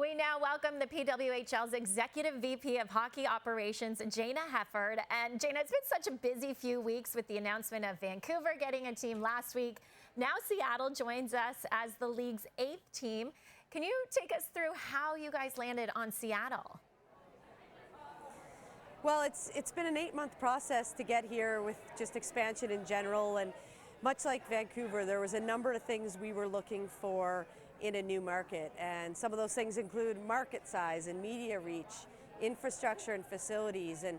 We now welcome the PWHL's Executive VP of Hockey Operations, Jayna Hefford. And Jayna, it's been such a busy few weeks with the announcement of Vancouver getting a team last week. Now Seattle joins us as the league's 8th team. Can you take us through how you guys landed on Seattle? Well, it's been an 8-month process to get here with just expansion in general, and much like Vancouver, there was a number of things we were looking for in a new market, and some of those things include market size and media reach, infrastructure and facilities. And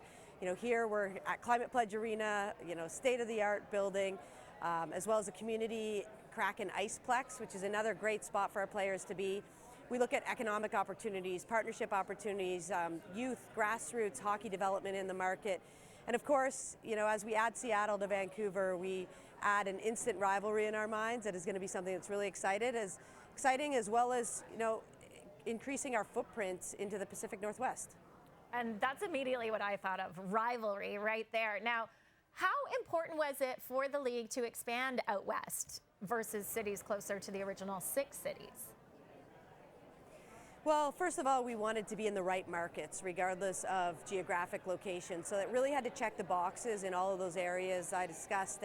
here we're at Climate Pledge Arena, state-of-the-art building, as well as a community Kraken Iceplex, which is another great spot for our players to be. We look at economic opportunities, partnership opportunities, youth, grassroots hockey development in the market. And of course, as we add Seattle to Vancouver, we add an instant rivalry in our minds that is going to be something that's really exciting, as well as, increasing our footprint into the Pacific Northwest. And that's immediately what I thought of, rivalry right there. Now, how important was it for the league to expand out west versus cities closer to the original 6 cities? Well, first of all, we wanted to be in the right markets, regardless of geographic location. So it really had to check the boxes in all of those areas I discussed.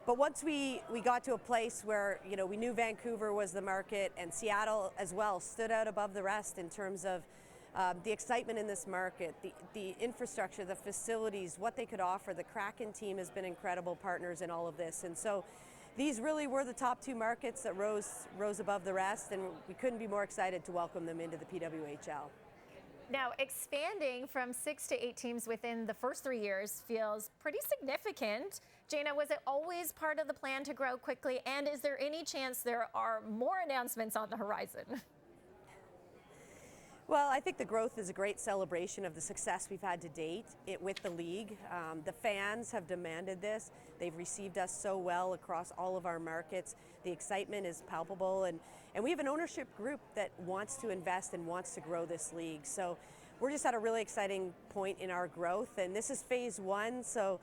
But once we got to a place where, we knew Vancouver was the market, and Seattle as well stood out above the rest in terms of the excitement in this market, the infrastructure, the facilities, what they could offer. The Kraken team has been incredible partners in all of this. And so these really were the top 2 markets that rose above the rest, and we couldn't be more excited to welcome them into the PWHL. Now, expanding from 6 to 8 teams within the first 3 years feels pretty significant. Jayna, was it always part of the plan to grow quickly, and is there any chance there are more announcements on the horizon? Well, I think the growth is a great celebration of the success we've had to date with the league. The fans have demanded this. They've received us so well across all of our markets. The excitement is palpable, and we have an ownership group that wants to invest and wants to grow this league. So we're just at a really exciting point in our growth, and this is phase 1, so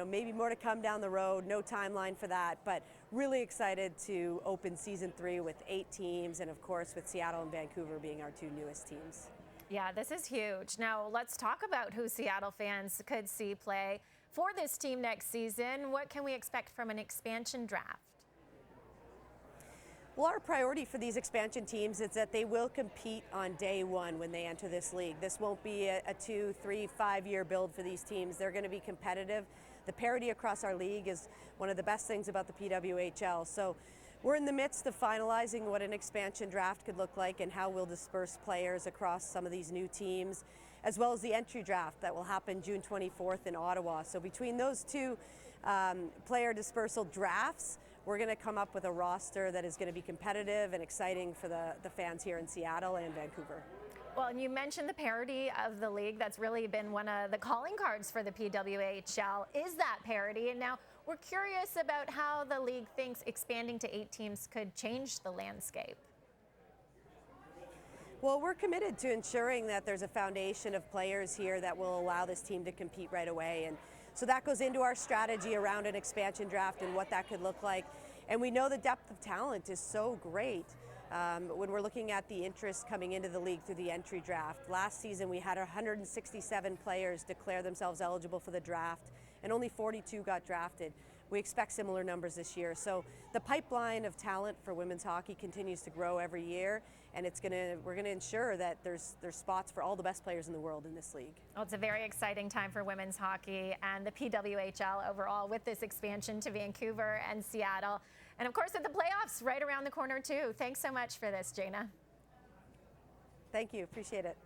maybe more to come down the road. No timeline for that, but really excited to open season 3 with 8 teams, and of course with Seattle and Vancouver being our 2 newest teams. Yeah, this is huge. Now let's talk about who Seattle fans could see play for this team next season. What can we expect from an expansion draft? Well, our priority for these expansion teams is that they will compete on day 1 when they enter this league. This won't be a 2, 3, 5-year build for these teams. They're going to be competitive. The parity across our league is one of the best things about the PWHL. So we're in the midst of finalizing what an expansion draft could look like and how we'll disperse players across some of these new teams, as well as the entry draft that will happen June 24th in Ottawa. So between those 2 player dispersal drafts, we're going to come up with a roster that is going to be competitive and exciting for the fans here in Seattle and Vancouver. Well, and you mentioned the parity of the league. That's really been one of the calling cards for the PWHL, is that parity. And now we're curious about how the league thinks expanding to 8 teams could change the landscape. Well, we're committed to ensuring that there's a foundation of players here that will allow this team to compete right away. And so that goes into our strategy around an expansion draft and what that could look like. And we know the depth of talent is so great when we're looking at the interest coming into the league through the entry draft. Last season, we had 167 players declare themselves eligible for the draft, and only 42 got drafted. We expect similar numbers this year. So the pipeline of talent for women's hockey continues to grow every year, and we're going to ensure that there's spots for all the best players in the world in this league. Well, it's a very exciting time for women's hockey and the PWHL overall with this expansion to Vancouver and Seattle. And of course, at the playoffs right around the corner too. Thanks so much for this, Jayna. Thank you. Appreciate it.